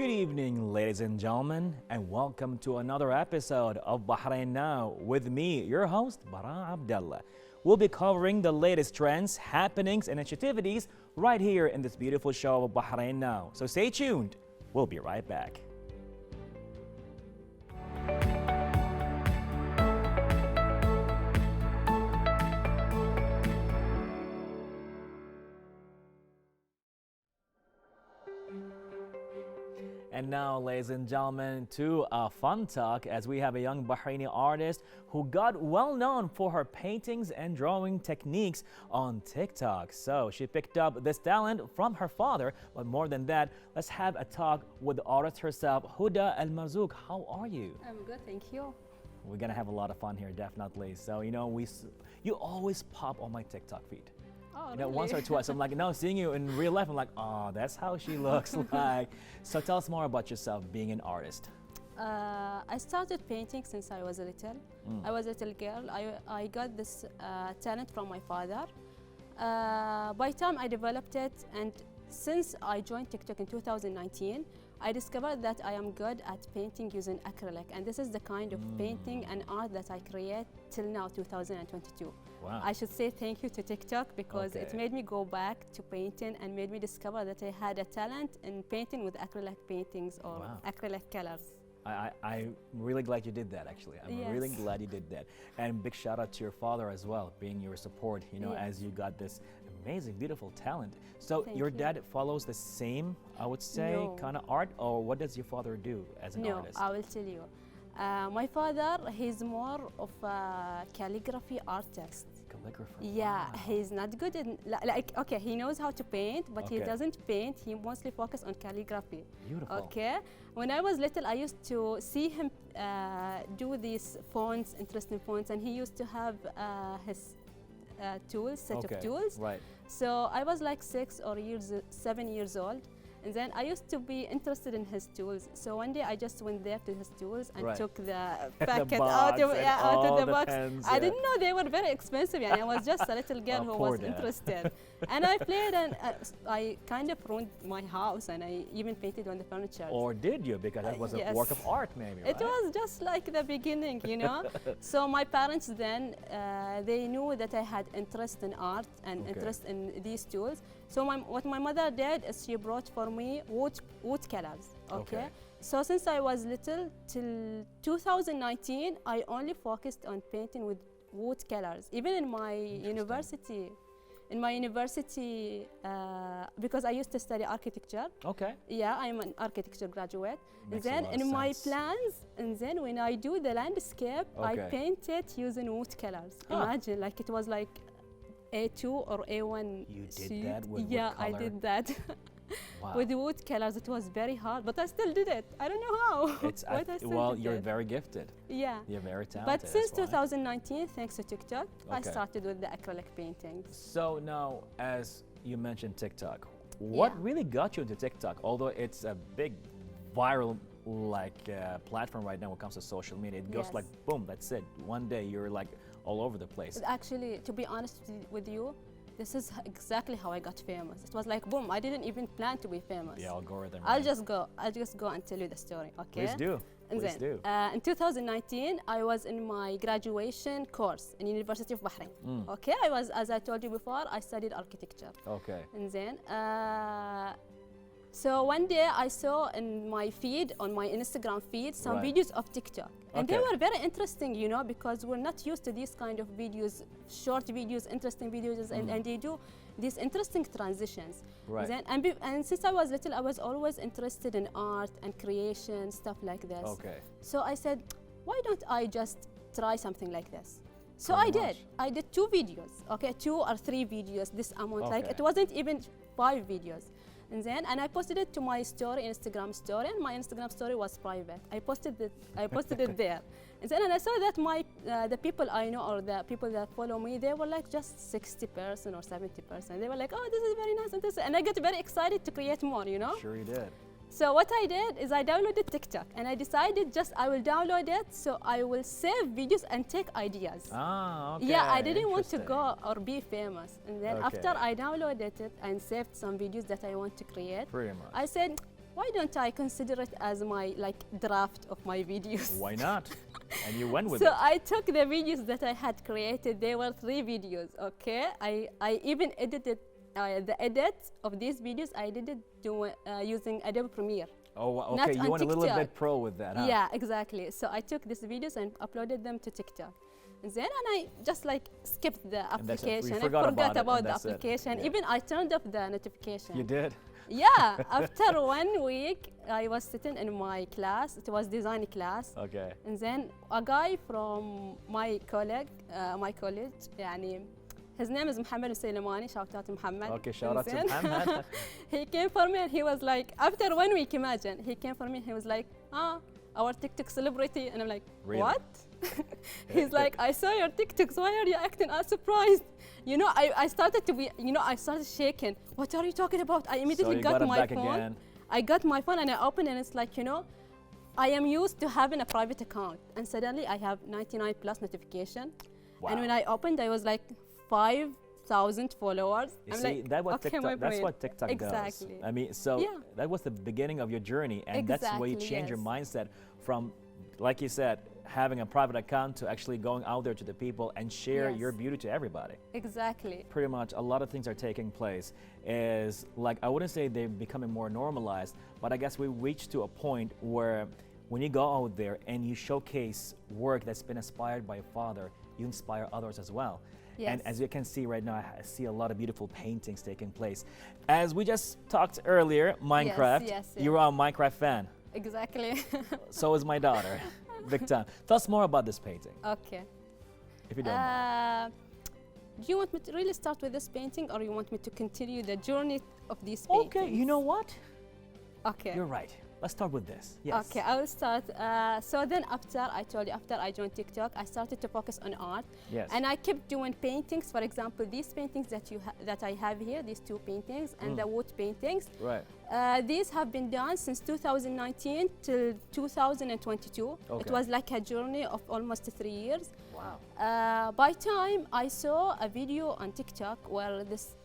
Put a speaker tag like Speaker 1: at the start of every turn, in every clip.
Speaker 1: Good evening, ladies and gentlemen, and welcome to another episode of Bahrain Now with me, your host, Bara Abdulla. We'll be covering the latest trends, happenings, and activities right here in this beautiful show of Bahrain Now. So stay tuned. We'll be right back. And now, ladies and gentlemen, to a fun talk as we have a young Bahraini artist who got well known for her paintings and drawing techniques on TikTok. So she picked up this talent from her father, but more than that, let's have a talk with the artist herself, Huda Al Marzouk. How are you?
Speaker 2: I'm good, thank you.
Speaker 1: We're gonna have a lot of fun here, definitely. So you always pop on my TikTok feed.
Speaker 2: Oh,
Speaker 1: You know,
Speaker 2: really?
Speaker 1: once or twice, I'm like, no, seeing you in real life, I'm like, oh, that's how she looks like. So tell us more about yourself, being an artist.
Speaker 2: I started painting since I was a little. I was a little girl. I got this talent from my father. By time I developed it, and since I joined TikTok in 2019, I discovered that I am good at painting using acrylic, and this is the kind of painting and art that I create till now, 2022.
Speaker 1: Wow.
Speaker 2: I should say thank you to TikTok because it
Speaker 1: Okay.
Speaker 2: made me go back to painting and made me discover that I had a talent in painting with acrylic paintings or
Speaker 1: Wow.
Speaker 2: acrylic colors.
Speaker 1: I'm really glad you did that, actually. I'm really
Speaker 2: Yes.
Speaker 1: glad you did that. And big shout out to your father as well, being your support, as you got this amazing, beautiful talent. So
Speaker 2: Thank
Speaker 1: your
Speaker 2: you.
Speaker 1: dad follows the same, I would say,
Speaker 2: No.
Speaker 1: kind of art, or what does your father do as an
Speaker 2: No,
Speaker 1: artist?
Speaker 2: I will tell you. My father, he's more of a calligraphy artist.
Speaker 1: Calligrapher.
Speaker 2: Yeah,
Speaker 1: Wow.
Speaker 2: he's not good in, okay, he knows how to paint, but he
Speaker 1: Okay.
Speaker 2: doesn't paint. He mostly focuses on calligraphy.
Speaker 1: Beautiful.
Speaker 2: Okay, when I was little, I used to see him do these fonts, interesting fonts, and he used to have his set of tools.
Speaker 1: Right.
Speaker 2: So I was like 7 years old, and then I used to be interested in his tools. So one day I just went there to his tools and
Speaker 1: Right.
Speaker 2: took the
Speaker 1: The
Speaker 2: packet
Speaker 1: box
Speaker 2: out of,
Speaker 1: and
Speaker 2: out of
Speaker 1: all
Speaker 2: the
Speaker 1: the
Speaker 2: box.
Speaker 1: pens,
Speaker 2: I
Speaker 1: yeah.
Speaker 2: didn't know they were very expensive, and I was just a little girl who
Speaker 1: poor
Speaker 2: was
Speaker 1: dad.
Speaker 2: interested. And I played, and I kind of ruined my house, and I even painted on the furniture.
Speaker 1: Or did you? Because that was a
Speaker 2: Yes.
Speaker 1: work of art, maybe, right?
Speaker 2: It was just like the beginning, you know. So my parents then, they knew that I had interest in art and
Speaker 1: Okay.
Speaker 2: interest in these tools. So what my mother did is she brought for me wood colors, okay?
Speaker 1: Okay.
Speaker 2: So since I was little, till 2019, I only focused on painting with wood colors. Even in my university, because I used to study architecture.
Speaker 1: Okay.
Speaker 2: Yeah, I'm an architecture graduate.
Speaker 1: Makes
Speaker 2: And
Speaker 1: a
Speaker 2: then
Speaker 1: lot of
Speaker 2: in my
Speaker 1: sense.
Speaker 2: plans, and then when I do the landscape, I
Speaker 1: Okay.
Speaker 2: paint it using wood colors.
Speaker 1: Huh.
Speaker 2: Imagine, like it was like A2 or A1
Speaker 1: You did
Speaker 2: sheet.
Speaker 1: that with wood
Speaker 2: Yeah, I
Speaker 1: color?
Speaker 2: did that.
Speaker 1: Wow.
Speaker 2: With the wood colors, it was very hard, but I still did it. I don't know how.
Speaker 1: It's,
Speaker 2: but I still
Speaker 1: well,
Speaker 2: did
Speaker 1: you're
Speaker 2: it.
Speaker 1: very gifted.
Speaker 2: Yeah.
Speaker 1: You're very talented.
Speaker 2: But since
Speaker 1: that's why.
Speaker 2: 2019, thanks to TikTok, I
Speaker 1: Okay.
Speaker 2: started with the acrylic paintings.
Speaker 1: So now, as you mentioned TikTok, what
Speaker 2: Yeah.
Speaker 1: really got you into TikTok? Although it's a big viral platform right now when it comes to social media, it goes
Speaker 2: Yes.
Speaker 1: like boom, that's it. One day you're like all over the place.
Speaker 2: Actually, to be honest with you, this is exactly how I got famous. It was like boom, I didn't even plan to be famous.
Speaker 1: The algorithm.
Speaker 2: I'll
Speaker 1: right?
Speaker 2: just go and tell you the story, okay?
Speaker 1: Please do.
Speaker 2: And
Speaker 1: Please
Speaker 2: then,
Speaker 1: do.
Speaker 2: in 2019, I was in my graduation course in University of Bahrain. Okay, as I told you before, I studied architecture.
Speaker 1: Okay.
Speaker 2: And then, so one day I saw in my feed, on my Instagram feed, some
Speaker 1: Right.
Speaker 2: videos of TikTok. And they
Speaker 1: Okay.
Speaker 2: were very interesting, you know, because we're not used to these kind of videos, short videos, interesting videos, and they do these interesting transitions.
Speaker 1: Right.
Speaker 2: And since I was little, I was always interested in art and creation, stuff like this.
Speaker 1: Okay.
Speaker 2: So I said, why don't I just try something like this? So
Speaker 1: Pretty
Speaker 2: I did.
Speaker 1: much.
Speaker 2: I did 2 videos, okay, 2 or 3 videos, this amount. Like
Speaker 1: Okay.
Speaker 2: it wasn't even 5 videos. And I posted it to my story, Instagram story, and my Instagram story was private. I posted it there. And I saw that the people I know or the people that follow me, they were like just 60% or 70%. They were like, oh, this is very nice, and I get very excited to create more, you know?
Speaker 1: Sure you did.
Speaker 2: So what I did is I downloaded TikTok, and I decided I will download it so I will save videos and take ideas.
Speaker 1: Ah, okay.
Speaker 2: Yeah, I didn't want to
Speaker 1: Interesting.
Speaker 2: go or be famous. And then
Speaker 1: Okay.
Speaker 2: after I downloaded it and saved some videos that I want to create,
Speaker 1: Pretty much.
Speaker 2: I said, why don't I consider it as my like draft of my videos?
Speaker 1: Why not? And you went with
Speaker 2: So
Speaker 1: it.
Speaker 2: I took the videos that I had created. There were 3 videos, okay? I even edited the edit of these videos. I did it using Adobe Premiere.
Speaker 1: Oh, okay.
Speaker 2: Not
Speaker 1: You
Speaker 2: on
Speaker 1: went a little bit
Speaker 2: TikTok.
Speaker 1: pro with that, huh?
Speaker 2: Yeah, exactly. So I took these videos and uploaded them to TikTok. And then I just like skipped the
Speaker 1: And that's it.
Speaker 2: application.
Speaker 1: You
Speaker 2: I
Speaker 1: forgot
Speaker 2: forgot
Speaker 1: about it, and
Speaker 2: the
Speaker 1: that's it.
Speaker 2: application.
Speaker 1: Yeah.
Speaker 2: Even I turned off the notification.
Speaker 1: You did?
Speaker 2: Yeah, after 1 week, I was sitting in my class. It was design class.
Speaker 1: Okay.
Speaker 2: And then a guy from my college, يعني, his name is Mohammed Suleimani. Shout out to Mohammed.
Speaker 1: Okay, shout out to
Speaker 2: And then
Speaker 1: Mohammed.
Speaker 2: he came for me and he was like, after 1 week, imagine, he came for me. He was like, our TikTok celebrity. And I'm like,
Speaker 1: Really?
Speaker 2: what? He's like, I saw your TikToks. Why are you acting all surprised? You know, I started to be, I started shaking. What are you talking about? I immediately
Speaker 1: So you
Speaker 2: got
Speaker 1: it
Speaker 2: my
Speaker 1: back
Speaker 2: phone.
Speaker 1: again.
Speaker 2: I got my phone and I opened and it's like, I am used to having a private account. And suddenly I have 99 plus notification.
Speaker 1: Wow.
Speaker 2: And when I opened, I was like 5,000 followers.
Speaker 1: You
Speaker 2: I'm
Speaker 1: see,
Speaker 2: like,
Speaker 1: that was
Speaker 2: okay, my
Speaker 1: TikTok, that's
Speaker 2: brain.
Speaker 1: what TikTok
Speaker 2: Exactly.
Speaker 1: does. I mean, so
Speaker 2: Yeah.
Speaker 1: that was the beginning of your journey, and that's where you
Speaker 2: Exactly,
Speaker 1: change your
Speaker 2: yes.
Speaker 1: mindset from, like you said, having a private account to actually going out there to the people and share
Speaker 2: Yes.
Speaker 1: your beauty to everybody.
Speaker 2: Exactly.
Speaker 1: Pretty much a lot of things are taking place. Is like, I wouldn't say they're becoming more normalized, but I guess we reached to a point where when you go out there and you showcase work that's been inspired by your father, you inspire others as well.
Speaker 2: Yes.
Speaker 1: And as you can see right now, I see a lot of beautiful paintings taking place. As we just talked earlier, Minecraft,
Speaker 2: yes,
Speaker 1: you're a Minecraft fan.
Speaker 2: Exactly.
Speaker 1: So is my daughter, big time. Tell us more about this painting,
Speaker 2: Okay.
Speaker 1: if you don't mind.
Speaker 2: Do you want me to really start with this painting or you want me to continue the journey of these paintings?
Speaker 1: Okay, you know what?
Speaker 2: Okay.
Speaker 1: You're right. Let's start with this. Yes.
Speaker 2: Okay, I will start. So then after I joined TikTok, I started to focus on art.
Speaker 1: Yes.
Speaker 2: And I kept doing paintings. For example, these paintings that I have here, these 2 paintings, and the wood paintings.
Speaker 1: Right.
Speaker 2: These have been done since 2019 till 2022.
Speaker 1: Okay.
Speaker 2: It was like a journey of almost 3 years.
Speaker 1: Wow.
Speaker 2: By time I saw a video on TikTok where this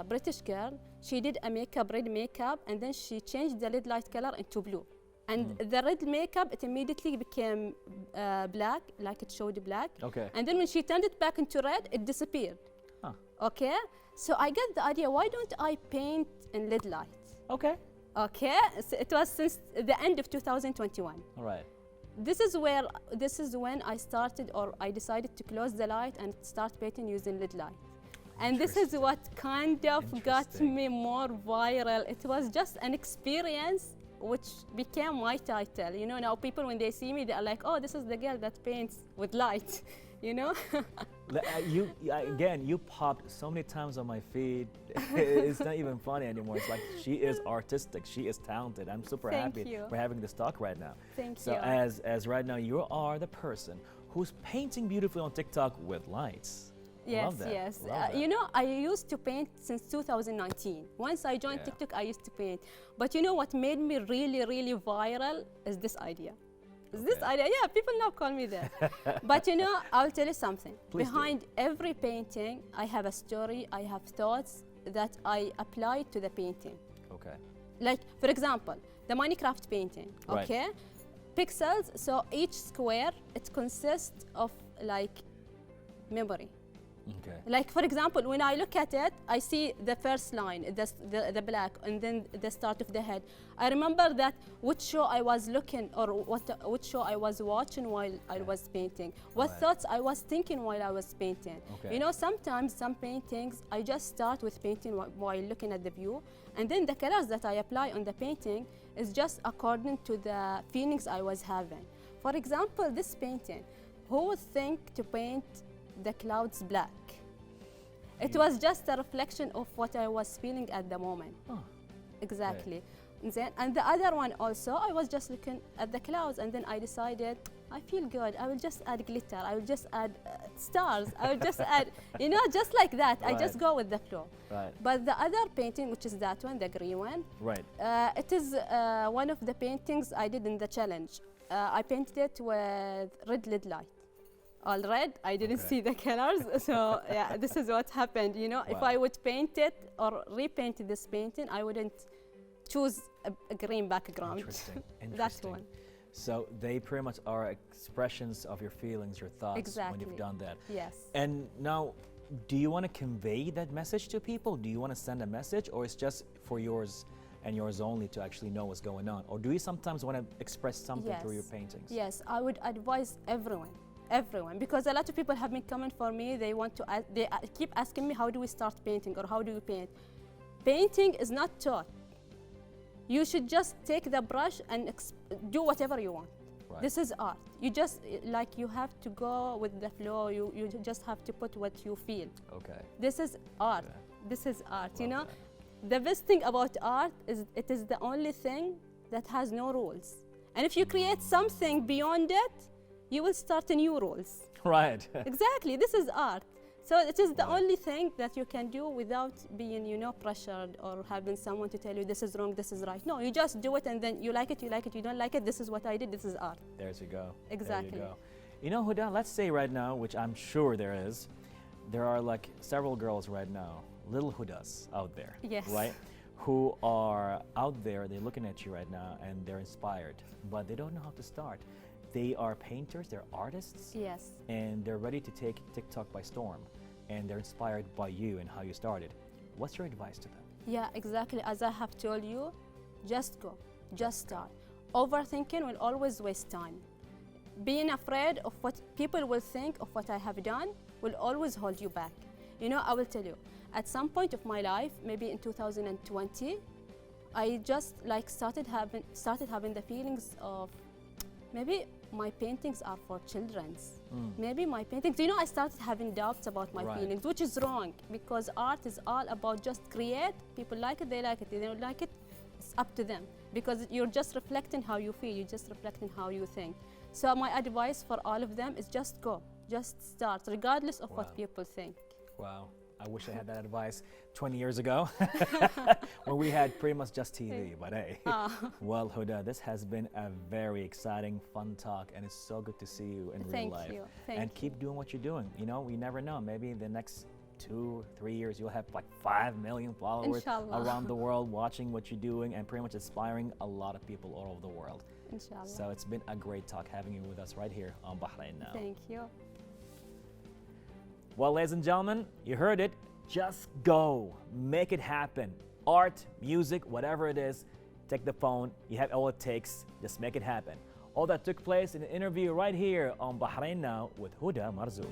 Speaker 2: British girl, she did a red makeup, and then she changed the lid light color into blue. And the red makeup, it immediately became black, like it showed black.
Speaker 1: Okay.
Speaker 2: And then when she turned it back into red, it disappeared.
Speaker 1: Huh.
Speaker 2: Okay? So I got the idea, why don't I paint in lid light?
Speaker 1: Okay.
Speaker 2: Okay? So it was since the end of 2021.
Speaker 1: All right.
Speaker 2: This is when I started, or I decided to close the light and start painting using lid light. And this is what kind of got
Speaker 1: Interesting.
Speaker 2: me more viral. It was just an experience which became my title. You know, now people when they see me, they are like, oh, this is the girl that paints with light, you know?
Speaker 1: Again, you popped so many times on my feed. It's not even funny anymore. It's like, she is artistic. She is talented. I'm super
Speaker 2: Thank
Speaker 1: happy
Speaker 2: you.
Speaker 1: for having this talk right now.
Speaker 2: Thank
Speaker 1: so
Speaker 2: you.
Speaker 1: as right now, you are the person who's painting beautifully on TikTok with lights.
Speaker 2: Yes,
Speaker 1: Love that.
Speaker 2: yes.
Speaker 1: Love that.
Speaker 2: You know, I used to paint since 2019. Once I joined
Speaker 1: Yeah.
Speaker 2: TikTok, I used to paint. But you know what made me really, really viral is this idea. This idea, yeah, people now call me that. But you know, I'll tell you something.
Speaker 1: Please do.
Speaker 2: Behind every painting, I have a story, I have thoughts that I apply to the painting.
Speaker 1: Okay.
Speaker 2: Like, for example, the Minecraft painting,
Speaker 1: Right.
Speaker 2: okay? Pixels, so each square, it consists of like memory.
Speaker 1: Okay.
Speaker 2: Like, for example, when I look at it, I see the first line, the black, and then the start of the head. I remember that which show I was looking, or which show I was watching while I was painting, what
Speaker 1: Right.
Speaker 2: thoughts I was thinking while I was painting.
Speaker 1: Okay.
Speaker 2: You know, sometimes some paintings, I just start with painting while looking at the view, and then the colors that I apply on the painting is just according to the feelings I was having. For example, this painting, who would think to paint the clouds black? It was just a reflection of what I was feeling at the moment.
Speaker 1: Huh.
Speaker 2: Exactly. And the other one also, I was just looking at the clouds, and then I decided, I feel good, I will just add glitter, I will just add stars, I will just add, you know, just like that. I just
Speaker 1: Right.
Speaker 2: go with the flow.
Speaker 1: Right.
Speaker 2: But the other painting, which is that one, the green one,
Speaker 1: Right.
Speaker 2: it is one of the paintings I did in the challenge. I painted it with red lid light. All red, I didn't
Speaker 1: Okay.
Speaker 2: see the colors, so yeah, this is what happened. You know, if
Speaker 1: Wow.
Speaker 2: I would paint it or repaint this painting, I wouldn't choose a green background.
Speaker 1: Interesting.
Speaker 2: That one.
Speaker 1: So they pretty much are expressions of your feelings, your thoughts
Speaker 2: Exactly.
Speaker 1: when you've done that.
Speaker 2: Yes.
Speaker 1: And now, do you want to convey that message to people? Do you want to send a message, or it's just for yours and yours only to actually know what's going on? Or do you sometimes want to express something through your paintings?
Speaker 2: Yes, I would advise everyone, because a lot of people have been coming for me. They want to, they keep asking me, how do we start painting, or how do you paint? Painting is not taught. You should just take the brush and do whatever you want. Right. This is art. You just, like, you have to go with the flow. You just have to put what you feel. Okay. This is art. Okay. This is art, you know? The best thing about art is it is the only thing that has no rules. And if you create something beyond it, you will start a new rules. Right. Exactly. This is art. So it is the only thing that you can do without being, you know, pressured or having someone to tell you this is wrong, this is right. No, you just do it, and then you like it, you don't like it, this is what I did, this is art. There you go. Exactly. There you go. You know, Huda, let's say right now, which I'm sure there are like several girls right now, little Hudas out there, yes, right? Who are out there, they're looking at you right now and they're inspired, but they don't know how to start. They are painters, they're artists, yes, and they're ready to take TikTok by storm, and they're inspired by you and how you started. What's your advice to them? Yeah, exactly. As I have told you, just go, just start. Overthinking will always waste time. Being afraid of what people will think of what I have done will always hold you back. You know, I will tell you, at some point of my life, maybe in 2020, I just like started having the feelings of, maybe my paintings are for children's. Maybe my paintings, you know, I started having doubts about my feelings, which is wrong, because art is all about just create. People like it, they like it. They don't like it, it's up to them, because you're just reflecting how you feel, you're just reflecting how you think. So my advice for all of them is just go, just start, regardless of what people think. Wow. I wish I had that advice 20 years ago when we had pretty much just TV, but hey. Well, Huda, this has been a very exciting, fun talk, and it's so good to see you in real life. Thank you. Keep doing what you're doing. You know, we never know. Maybe in the next 2 or 3 years, you'll have like 5 million followers around the world watching what you're doing and pretty much inspiring a lot of people all over the world. Inshallah. So it's been a great talk having you with us right here on Bahrain Now. Thank you. Well, ladies and gentlemen, you heard it. Just go. Make it happen. Art, music, whatever it is, take the phone. You have all it takes. Just make it happen. All that took place in an interview right here on Bahrain Now with Huda Marzouk.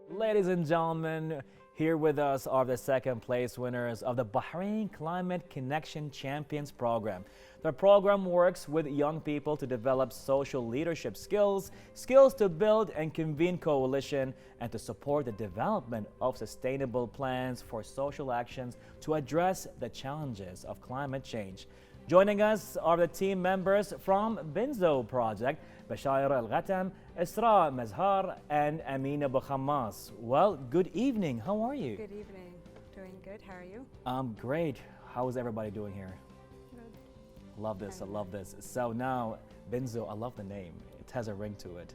Speaker 2: Ladies and gentlemen, here with us are the second place winners of the Bahrain Climate Connection Champions program. The program works with young people to develop social leadership skills, skills to build and convene coalition, and to support the development of sustainable plans for social actions to address the challenges of climate change. Joining us are the team members from Binzo Project, Bashayer Al Ghatam, Esra, Mazhar, and Ameena, Bukhamas. Well, good evening. How are you?
Speaker 3: Good evening. Doing good. How are you?
Speaker 1: I'm great. How is everybody doing here?
Speaker 3: Good.
Speaker 1: Love this. I love this. So now, Binzo, I love the name. It has a ring to it.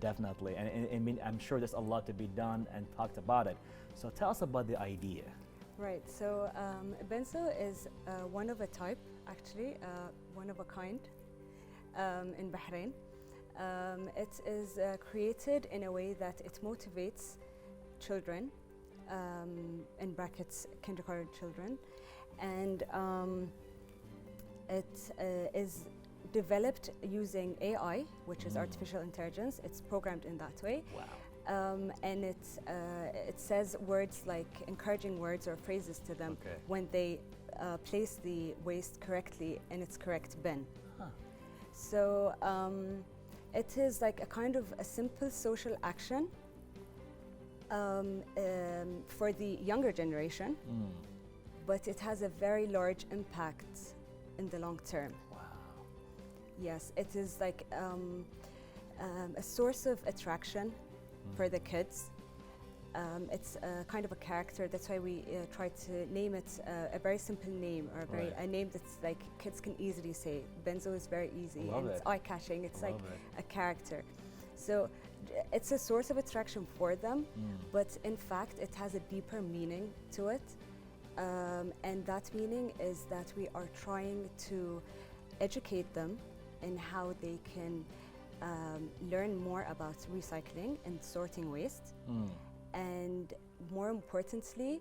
Speaker 1: Definitely. And I'm sure there's a lot to be done and talked about it. So tell us about the idea.
Speaker 3: Right. So Benzo is one of a type, actually, one of a kind in Bahrain. It is created in a way that it motivates children, in brackets, kindergarten children, and it is developed using AI, which is artificial intelligence. It's programmed in that way.
Speaker 1: Wow.
Speaker 3: And it says words like encouraging words or phrases to them when they place the waste correctly in its correct bin. So it is like a kind of a simple social action for the younger generation, but it has a very large impact in the long term.
Speaker 1: Wow.
Speaker 3: Yes, it is like a source of attraction for the kids. It's kind of a character. That's why we try to name it a very simple name, or a name that's like kids can easily say. Benzo is very easy and it's eye-catching. It's like a character. So it's a source of attraction for them, but in fact it has a deeper meaning to it. And that meaning is that we are trying to educate them in how they can learn more about recycling and sorting waste. And more importantly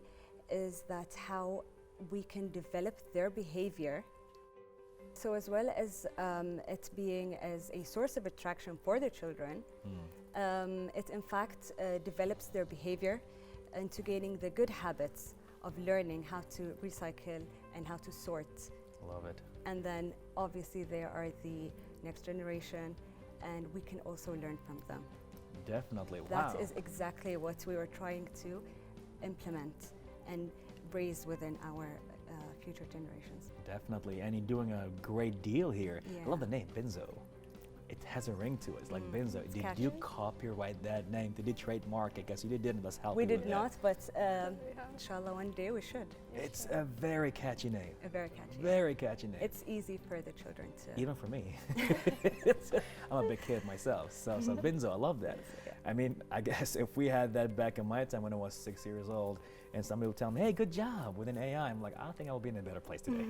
Speaker 3: is that how we can develop their behavior. So as well as it being as a source of attraction for the children, it in fact develops their behavior into gaining the good habits of learning how to recycle and how to sort.
Speaker 1: Love it.
Speaker 3: And then obviously they are the next generation, and we can also learn from them.
Speaker 1: Definitely.
Speaker 3: That is exactly what we were trying to implement and raise within our future generations.
Speaker 1: Definitely, and you're doing a great deal here.
Speaker 3: Yeah.
Speaker 1: I love the name, Binzo. It has a ring to it. It's like Binzo. Did you copyright that name? Did you trademark it? Because you didn't. Let's help
Speaker 3: We
Speaker 1: you
Speaker 3: did
Speaker 1: with
Speaker 3: not, but inshallah one day we should.
Speaker 1: It's a very catchy name.
Speaker 3: A very catchy.
Speaker 1: Very catchy name.
Speaker 3: It's easy for the children to.
Speaker 1: Even for me. I'm a big kid myself, so Binzo, I love that. I mean, I guess if we had that back in my time when I was 6 years old, and somebody would tell me, hey, good job with an AI, I'm like, I think I will be in a better place today.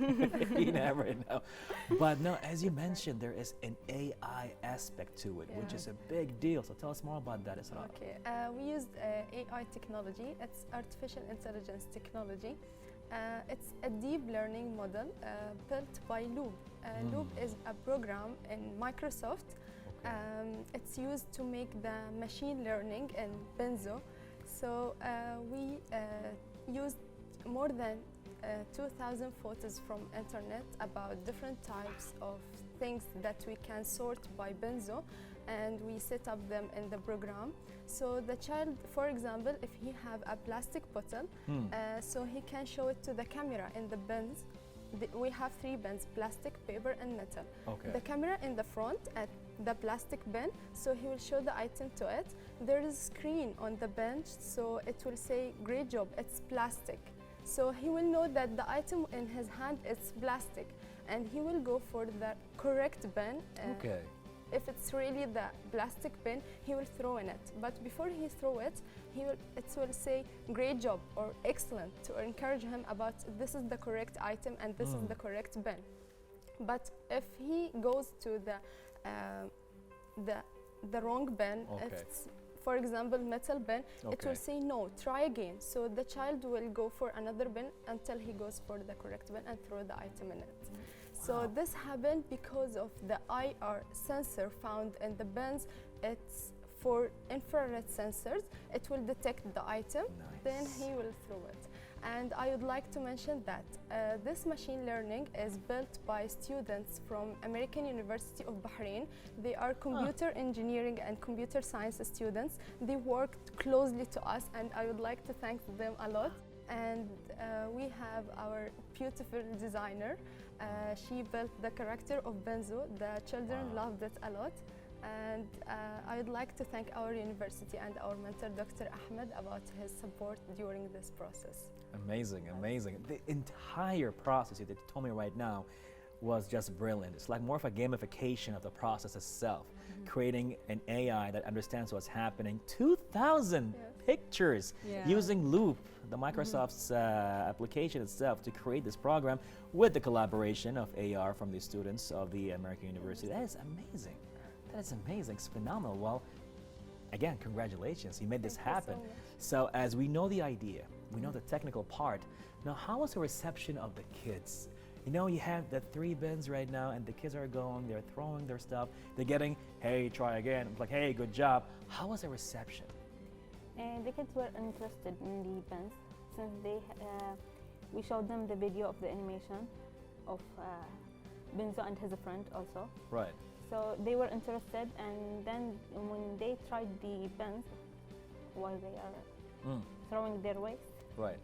Speaker 1: You never know. But no, as you mentioned, there is an AI aspect to it, which is a big deal. So tell us more about that, Esra.
Speaker 4: Okay, we used AI technology. It's artificial intelligence technology. It's a deep learning model built by Loop. Loop is a program in Microsoft. It's used to make the machine learning in Benzo. So we used more than 2,000 photos from internet about different types of things that we can sort by Benzo, and we set up them in the program. So the child, for example, if he have a plastic bottle, so he can show it to the camera in the bins. We have 3 bins: plastic, paper, and metal.
Speaker 1: Okay.
Speaker 4: The camera in the front at the plastic bin, so he will show the item to it. There is a screen on the bench, so it will say, great job, it's plastic. So he will know that the item in his hand is plastic, and he will go for the correct bin.
Speaker 1: Okay.
Speaker 4: If it's really the plastic bin, he will throw in it. But before he throw it, it will say great job or excellent to encourage him about this is the correct item and this is the correct bin. But if he goes to the wrong bin, if it's, for example, metal bin, it will say no, try again. So the child will go for another bin until he goes for the correct bin and throw the item in it. So this happened because of the IR sensor found in the bins. It's for infrared sensors. It will detect the item, then he will throw it. And I would like to mention that this machine learning is built by students from American University of Bahrain. They are computer engineering and computer science students. They worked closely to us, and I would like to thank them a lot. And we have our beautiful designer. She built the character of Benzo. The children loved it a lot. And I would like to thank our university and our mentor, Dr. Ahmed, about his support during this process.
Speaker 1: Amazing, amazing. The entire process that you told me right now was just brilliant. It's like more of a gamification of the process itself, creating an AI that understands what's happening. 2,000 pictures using Loop, the Microsoft's application itself, to create this program with the collaboration of AR from the students of the American University. That is amazing. That is amazing. It's phenomenal. Well, again, congratulations. You made this happen. So as we know the idea, we know the technical part. Now, how was the reception of the kids? You know, you have the 3 bins right now, and the kids are going, they're throwing their stuff. They're getting, hey, try again. It's like, hey, good job. How was the reception?
Speaker 5: The kids were interested in the bins since we showed them the video of the animation of Benzo and his friend also.
Speaker 1: Right.
Speaker 5: So they were interested, and then when they tried the bins while they are throwing their waste,
Speaker 1: right,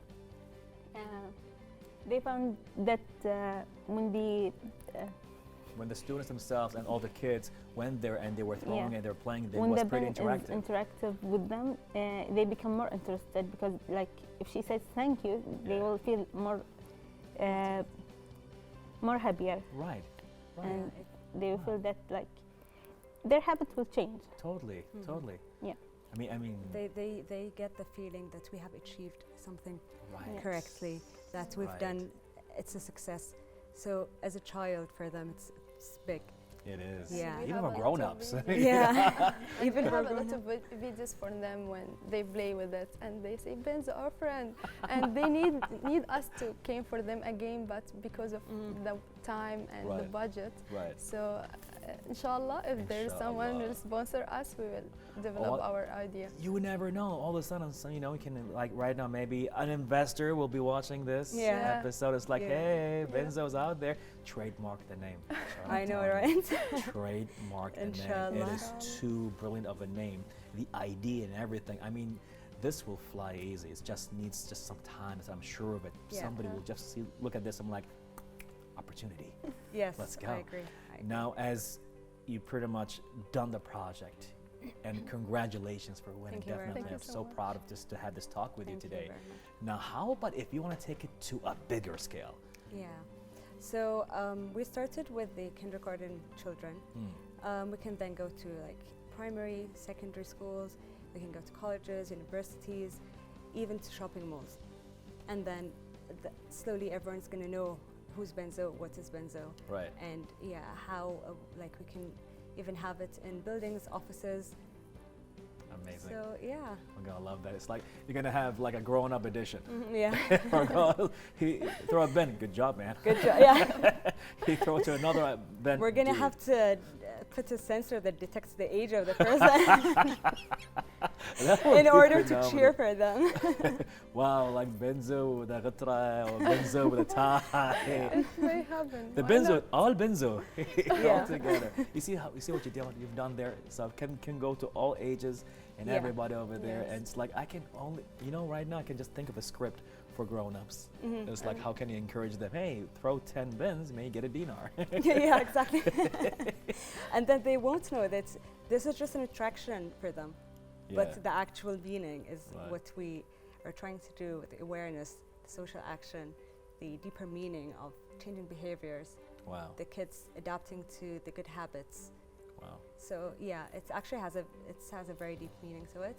Speaker 5: they found that when the
Speaker 1: when the students themselves and all the kids went there and they were throwing and they were playing, it
Speaker 5: when
Speaker 1: was
Speaker 5: the
Speaker 1: pretty
Speaker 5: bin
Speaker 1: interactive.
Speaker 5: is interactive with them, they become more interested because, like, if she says thank you, they will feel more happier,
Speaker 1: Right, right.
Speaker 5: and they will feel that like their habit will change.
Speaker 1: Totally, totally.
Speaker 5: Yeah.
Speaker 1: I mean,
Speaker 3: They get the feeling that we have achieved something
Speaker 1: right.
Speaker 3: correctly, that we've
Speaker 1: Right.
Speaker 3: done, it's a success. So as a child, for them, it's big.
Speaker 1: It is.
Speaker 3: Yeah.
Speaker 1: Even for grown-ups.
Speaker 3: Yeah.
Speaker 4: And
Speaker 3: Even
Speaker 4: we
Speaker 3: for
Speaker 4: have a lot
Speaker 3: grown-up.
Speaker 4: of videos for them when they play with it and they say Benzo our friend, and they need us to came for them again, but because of the time and the
Speaker 1: Right.
Speaker 4: budget.
Speaker 1: Right.
Speaker 4: So inshallah, if there's someone who will sponsor us, we will develop our idea.
Speaker 1: You would never know. All of a sudden, so, you know, you can, like right now, maybe an investor will be watching this
Speaker 3: Yeah.
Speaker 1: episode. It's like,
Speaker 3: Yeah.
Speaker 1: hey, Benzo's out there. Trademark the name.
Speaker 3: I know, right?
Speaker 1: Trademark the name. It
Speaker 3: Inshallah.
Speaker 1: is too brilliant of a name. The idea and everything. I mean, this will fly easy. It just needs just some time. I'm sure of it.
Speaker 3: Yeah.
Speaker 1: Somebody will just see, look at this. I'm like, opportunity.
Speaker 3: Yes,
Speaker 1: Let's go.
Speaker 3: I agree.
Speaker 1: Now, as you pretty much done the project, and congratulations for winning.
Speaker 3: Thank you very
Speaker 1: Definitely,
Speaker 4: much.
Speaker 1: I'm
Speaker 4: Thank you
Speaker 1: so
Speaker 4: so much.
Speaker 1: proud of just to have this talk with
Speaker 3: Thank
Speaker 1: you
Speaker 3: you
Speaker 1: today.
Speaker 3: very much.
Speaker 1: Now, how about if you want to take it to a bigger scale?
Speaker 3: Yeah. So we started with the kindergarten children. We can then go to like primary, secondary schools. We can go to colleges, universities, even to shopping malls. And then slowly everyone's going to know who's Benzo, what is Benzo.
Speaker 1: Right.
Speaker 3: And yeah, how like we can even have it in buildings, offices.
Speaker 1: Amazing.
Speaker 3: So yeah.
Speaker 1: I'm gonna love that. It's like you're gonna have like a grown-up edition.
Speaker 3: Yeah.
Speaker 1: He throw a bin. Good job, man.
Speaker 3: Good job. Yeah.
Speaker 1: He throw it to another bin.
Speaker 3: We're gonna
Speaker 1: Dude.
Speaker 3: have to put a sensor that detects the age of the person
Speaker 1: That would
Speaker 3: in
Speaker 1: be
Speaker 3: order to
Speaker 1: phenomenal.
Speaker 3: cheer for them.
Speaker 1: Wow, like Benzo with a ghatra or Benzo with a tie.
Speaker 4: It may happen.
Speaker 1: The
Speaker 4: Why
Speaker 1: Benzo,
Speaker 4: not?
Speaker 1: all Benzo,
Speaker 3: Yeah.
Speaker 1: all together. You see what you've done there. So can go to all ages and
Speaker 3: Yeah.
Speaker 1: everybody over there.
Speaker 3: Yes.
Speaker 1: And it's like I can only, right now I can just think of a script for grown-ups. It's like how can you encourage them? Hey, throw 10 bins, may you get a dinar.
Speaker 3: Yeah, exactly. And then they won't know that this is just an attraction for them.
Speaker 1: Yeah.
Speaker 3: But the actual meaning is
Speaker 1: Right.
Speaker 3: what we are trying to do with the awareness, the social action, the deeper meaning of changing behaviors,
Speaker 1: Wow.
Speaker 3: the kids adapting to the good habits.
Speaker 1: Wow.
Speaker 3: So yeah, it actually has a very deep meaning to it.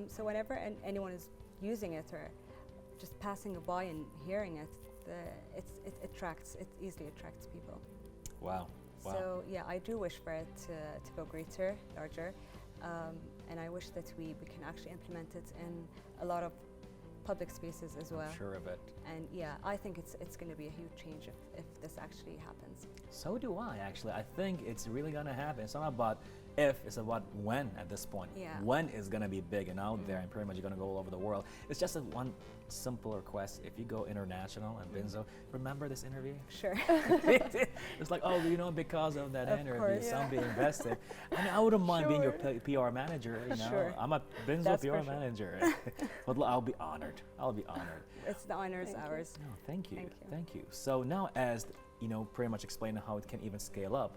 Speaker 3: So whenever anyone is using it or just passing by and hearing it, it easily attracts people.
Speaker 1: Wow. Wow.
Speaker 3: So yeah, I do wish for it to go greater, larger, and I wish that we can actually implement it in a lot of public spaces as well.
Speaker 1: I'm sure of it.
Speaker 3: And yeah, I think it's going to be a huge change if this actually happens.
Speaker 1: So do I, actually. I think it's really going to happen. It's not about if, it's about when at this point.
Speaker 3: Yeah.
Speaker 1: When is going to be big and out there and pretty much you're going to go all over the world. It's just one simple request. If you go international and Benzo, remember this interview?
Speaker 3: Sure.
Speaker 1: It's like, oh, because of that
Speaker 3: Of
Speaker 1: interview,
Speaker 3: course.
Speaker 1: somebody invested. And I wouldn't mind being your PR manager,
Speaker 3: Sure.
Speaker 1: I'm a Benzo
Speaker 3: That's
Speaker 1: PR
Speaker 3: for sure.
Speaker 1: manager. But I'll be honored. I'll be honored.
Speaker 3: It's the honor's
Speaker 4: Thank you.
Speaker 3: ours.
Speaker 1: No, thank you.
Speaker 3: Thank you.
Speaker 1: Thank you. So now as pretty much explaining how it can even scale up,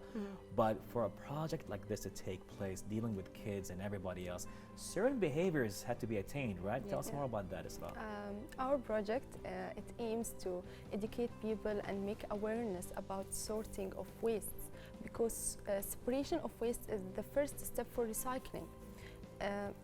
Speaker 1: but for a project like this to take place, dealing with kids and everybody else, certain behaviors had to be attained, right? Tell us
Speaker 4: Yeah.
Speaker 1: more about that as well.
Speaker 4: Our project, it aims to educate people and make awareness about sorting of wastes, because separation of waste is the first step for recycling.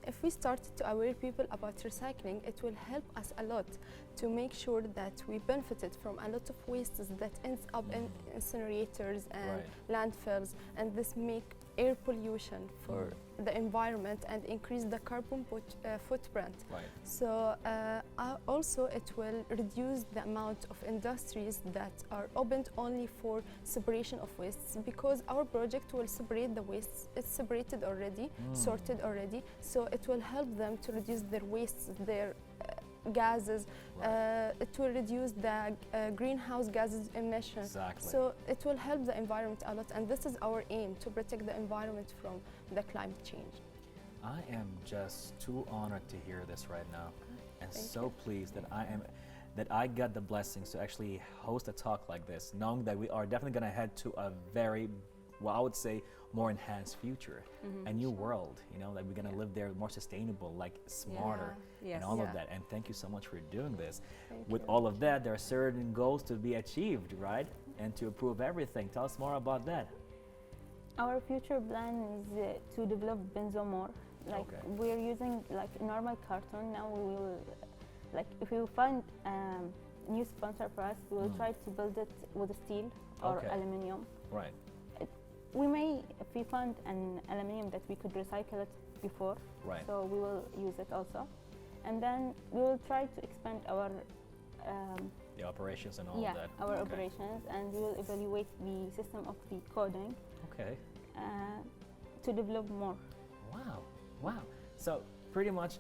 Speaker 4: If we start to aware people about recycling, it will help us a lot to make sure that we benefited from a lot of wastes that ends up in incinerators and landfills, and this make air pollution for the environment and increase the carbon footprint.
Speaker 1: Right.
Speaker 4: So also it will reduce the amount of industries that are opened only for separation of wastes, because our project will separate the wastes. It's separated already, sorted already, so it will help them to reduce their wastes, their gases. It will reduce the greenhouse gases emissions.
Speaker 1: Exactly.
Speaker 4: So it will help the environment a lot, and this is our aim, to protect the environment from the climate change.
Speaker 1: I am just too honored to hear this right now, and
Speaker 4: Thank
Speaker 1: so pleased that I am. that I got the blessings to actually host a talk like this, knowing that we are definitely going to head to a very, well, I would say, more enhanced future, a new world, you know, that we're going to live there more sustainable, like smarter, and all of that. And thank you so much for doing this. With all of that, there are certain goals to be achieved, right? And to improve everything. Tell us more about that.
Speaker 5: Our future plan is to develop Benzo more. Like we're using like normal carton. Now we will, like if we find new sponsor for us, we will try to build it with steel or aluminium.
Speaker 1: Right.
Speaker 5: We may, if we find an aluminium that we could recycle it before, so we will use it also. And then we will try to expand our
Speaker 1: the operations and all of that.
Speaker 5: Our operations, and we will evaluate the system of the coding to develop more.
Speaker 1: Wow, wow. So pretty much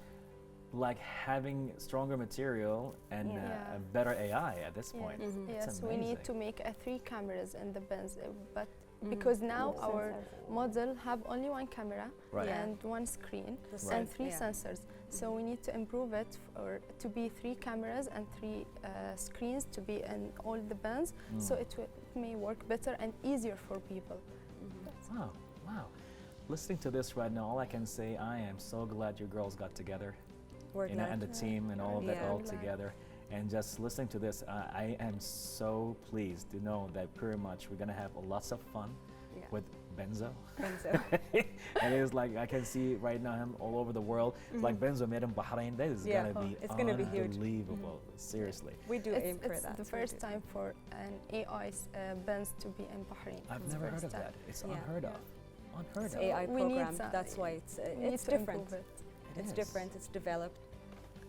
Speaker 1: like having stronger material and a better AI at this point.
Speaker 4: Yes, we need to make 3 cameras in the Benz, but because now our model have only 1 camera and 1 screen and 3 sensors. So we need to improve it to be 3 cameras and 3 screens to be in all the Benz, so it may work better and easier for people.
Speaker 1: Wow, wow. Listening to this right now, all I can say, I am so glad you girls got together, and the team and all of that all together. And just listening to this, I am so pleased to know that pretty much we're gonna have lots of fun with Benzo. And it's like I can see right now him all over the world. Like Benzo made in Bahrain. That is gonna be unbelievable. Seriously.
Speaker 3: We do aim for that.
Speaker 4: It's the first time for an AI Benz to be in Bahrain.
Speaker 1: I've never heard of that. It's unheard of. Unheard of.
Speaker 3: AI program. That's why it's different. It's different. It's developed.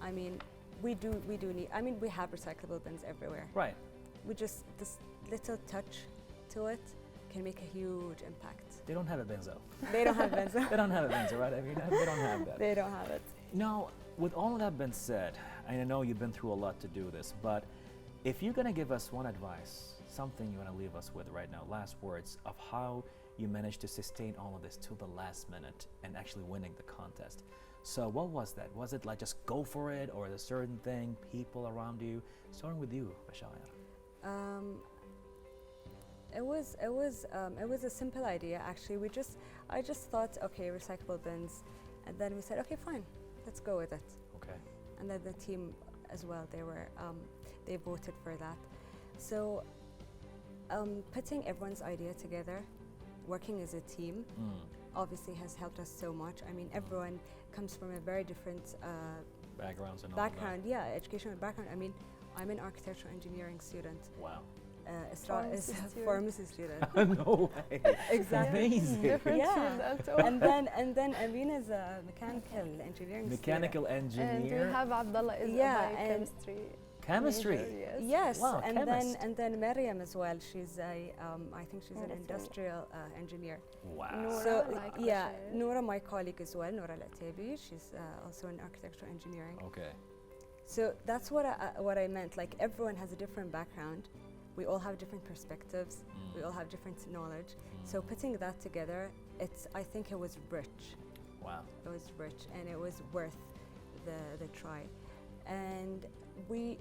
Speaker 3: I mean, we do need. I mean, we have recyclable bins everywhere.
Speaker 1: Right.
Speaker 3: We just this little touch to it can make a huge impact.
Speaker 1: They don't have a Benzo.
Speaker 3: They don't have Benzo.
Speaker 1: They don't have a Benzo, right? I mean, they don't have that.
Speaker 3: They don't have it.
Speaker 1: Now, with all of that been said, and I know you've been through a lot to do this, but if you're gonna give us one advice, something you wanna leave us with right now, last words of how you managed to sustain all of this till the last minute and actually winning the contest. So what was that? Was it like just go for it, or a certain thing, people around you? Starting with you, Bashayer.
Speaker 3: It was a simple idea actually. I just thought, okay, recyclable bins, and then we said, okay, fine, let's go with it.
Speaker 1: Okay.
Speaker 3: And then the team as well, they voted for that. So putting everyone's idea together, working as a team, obviously has helped us so much. I mean, everyone comes from a very different
Speaker 1: backgrounds and
Speaker 3: background, educational background. I mean, I'm an architectural engineering student.
Speaker 1: Wow.
Speaker 3: Esra is a pharmacy student.
Speaker 1: No way.
Speaker 3: Exactly.
Speaker 1: Amazing.
Speaker 4: Different
Speaker 3: and then Ameena is a mechanical engineering
Speaker 1: Mechanical
Speaker 3: student.
Speaker 1: engineer.
Speaker 4: And we have Abdulla is a biochemistry.
Speaker 1: Chemistry.
Speaker 4: Major,
Speaker 3: yes.
Speaker 1: Wow,
Speaker 3: And then Maryam as well. She's I think she's an industrial engineer.
Speaker 1: Wow.
Speaker 4: Noura,
Speaker 3: So
Speaker 4: like
Speaker 3: Noura, my colleague as well, Noura Al-Atabi, she's also in architectural engineering.
Speaker 1: Okay.
Speaker 3: So that's what I meant. Like everyone has a different background. We all have different perspectives. We all have different knowledge. So putting that together, I think it was rich.
Speaker 1: Wow.
Speaker 3: It was rich, and it was worth the try. And we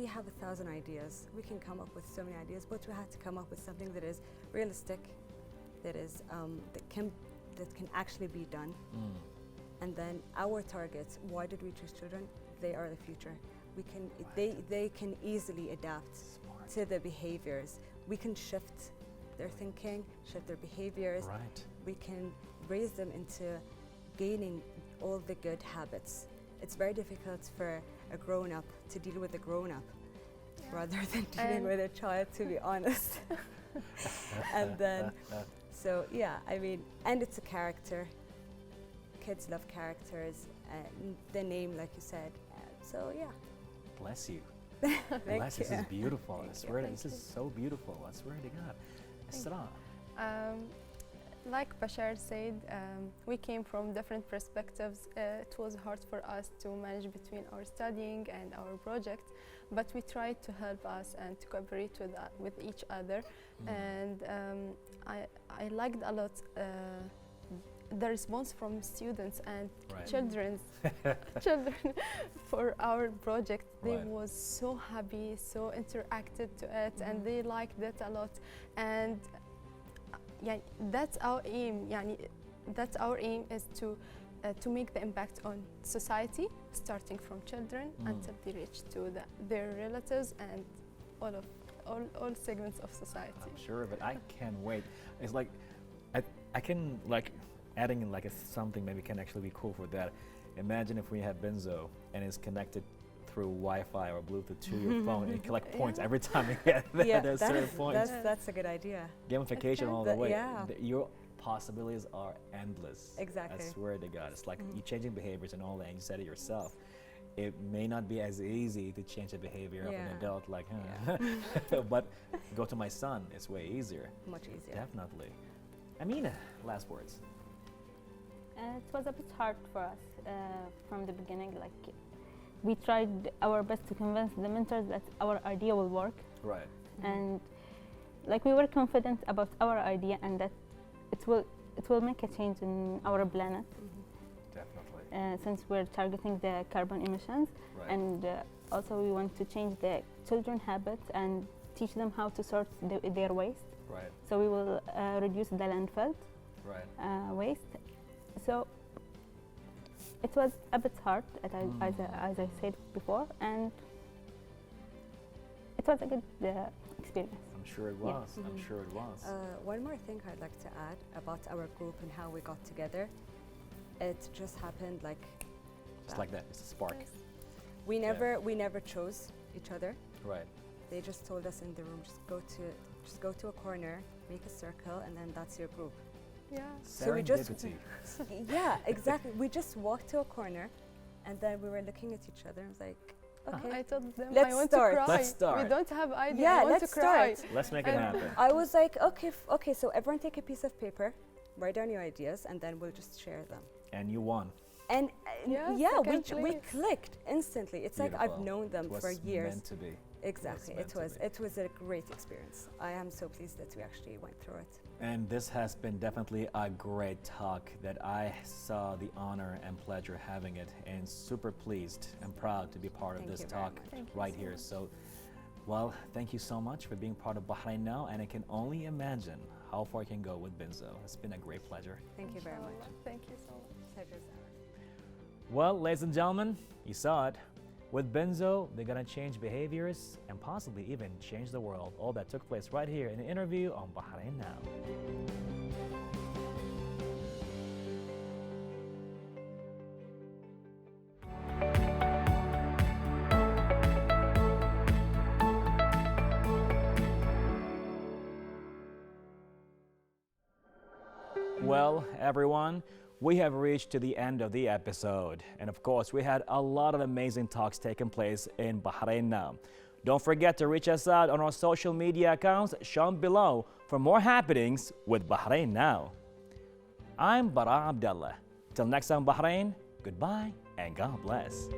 Speaker 3: have 1,000 ideas. We can come up with so many ideas, but we had to come up with something that is realistic, that is that can actually be done. And then our targets. Why did we choose children? They are the future. They can easily adapt to the behaviors. We can shift their thinking, shift their behaviors.
Speaker 1: Right.
Speaker 3: We can raise them into gaining all the good habits. It's very difficult for a grown-up to deal with a grown-up rather than dealing with a child, to be honest. And then, so yeah, I mean, and it's a character. Kids love characters, the name, like you said. So yeah.
Speaker 1: Bless you.
Speaker 3: Bless
Speaker 1: This
Speaker 3: you.
Speaker 1: is beautiful. I swear, this is so beautiful. I swear to God. Esra.
Speaker 4: Like Bashayer said, we came from different perspectives. It was hard for us to manage between our studying and our project, but we tried to help us and to cooperate with each other. And I liked a lot the response from students and
Speaker 1: Right.
Speaker 4: children for our project, they
Speaker 1: Right.
Speaker 4: was so happy, so interacted to it, and they liked it a lot. And yeah, that's our aim. That's our aim is to make the impact on society, starting from children until they reach to their relatives and all segments of society.
Speaker 1: I'm sure, but I can't wait. It's like I can like adding in like something maybe can actually be cool for that. Imagine if we have Benzo and it's connected through Wi-Fi or Bluetooth to your phone and you collect points every time you get there.
Speaker 3: Yeah,
Speaker 1: There's certain points.
Speaker 3: that's a good idea.
Speaker 1: Gamification all the way.
Speaker 3: Yeah.
Speaker 1: Your possibilities are endless.
Speaker 3: Exactly.
Speaker 1: I swear to God. It's like you changing behaviors and all that, and you said it yourself. It may not be as easy to change the behavior of an adult, like, but go to my son, it's way easier.
Speaker 3: Much easier.
Speaker 1: Definitely. Ameena, last words.
Speaker 5: It was a bit hard for us from the beginning. Like, we tried our best to convince the mentors that our idea will work.
Speaker 1: Right.
Speaker 5: And like we were confident about our idea and that it will make a change in our planet.
Speaker 1: Definitely.
Speaker 5: Since we're targeting the carbon emissions,
Speaker 1: Right.
Speaker 5: and also we want to change the children habits and teach them how to sort their waste.
Speaker 1: Right.
Speaker 5: So we will reduce the landfill
Speaker 1: Right.
Speaker 5: waste. So it was a bit hard, as I said before, and it was a good experience.
Speaker 1: I'm sure it was. I'm sure it was.
Speaker 3: One more thing I'd like to add about our group and how we got together. It just happened like
Speaker 1: It's like that. It's a spark.
Speaker 4: Yes.
Speaker 3: we never chose each other.
Speaker 1: Right.
Speaker 3: They just told us in the room, just go to a corner, make a circle, and then that's your group.
Speaker 4: Yeah.
Speaker 3: So we just
Speaker 1: Serendipity.
Speaker 3: yeah, exactly. We just walked to a corner, and then we were looking at each other and was like, okay.
Speaker 4: I told them
Speaker 3: Let's
Speaker 4: I want
Speaker 3: start.
Speaker 4: to cry.
Speaker 1: Let's start.
Speaker 4: We don't have idea.
Speaker 3: Yeah,
Speaker 4: I want
Speaker 3: let's
Speaker 4: to cry.
Speaker 3: start.
Speaker 1: Let's make it happen.
Speaker 3: I was like, okay, so everyone take a piece of paper, write down your ideas, and then we'll just share them.
Speaker 1: And you won.
Speaker 3: And
Speaker 4: Yes,
Speaker 3: yeah,
Speaker 4: second
Speaker 3: we
Speaker 4: place.
Speaker 3: clicked instantly. It's like I've
Speaker 1: Beautiful.
Speaker 3: known them
Speaker 1: It was
Speaker 3: for years.
Speaker 1: meant to be.
Speaker 3: Exactly,
Speaker 1: meant to be.
Speaker 3: it was a great experience. I am so pleased that we actually went through it.
Speaker 1: And this has been definitely a great talk that I saw the honor and pleasure having it, and super pleased and proud to be part of
Speaker 3: Thank
Speaker 1: this
Speaker 3: you very
Speaker 1: talk
Speaker 3: much.
Speaker 4: Thank you
Speaker 1: right
Speaker 4: so
Speaker 1: here.
Speaker 4: much.
Speaker 1: So, well, thank you so much for being part of Bahrain Now, and I can only imagine how far you can go with Benzo. It's been a great pleasure.
Speaker 3: Thank you very much.
Speaker 4: Inshallah. Thank you so much.
Speaker 3: Pleasure's ours.
Speaker 1: Well, ladies and gentlemen, you saw it. With Benzo, they're gonna change behaviors and possibly even change the world. All that took place right here in an interview on Bahrain Now. Well, everyone, we have reached to the end of the episode. And of course, we had a lot of amazing talks taking place in Bahrain Now. Don't forget to reach us out on our social media accounts shown below for more happenings with Bahrain Now. I'm Bara Abdulla. Till next time, Bahrain, goodbye and God bless.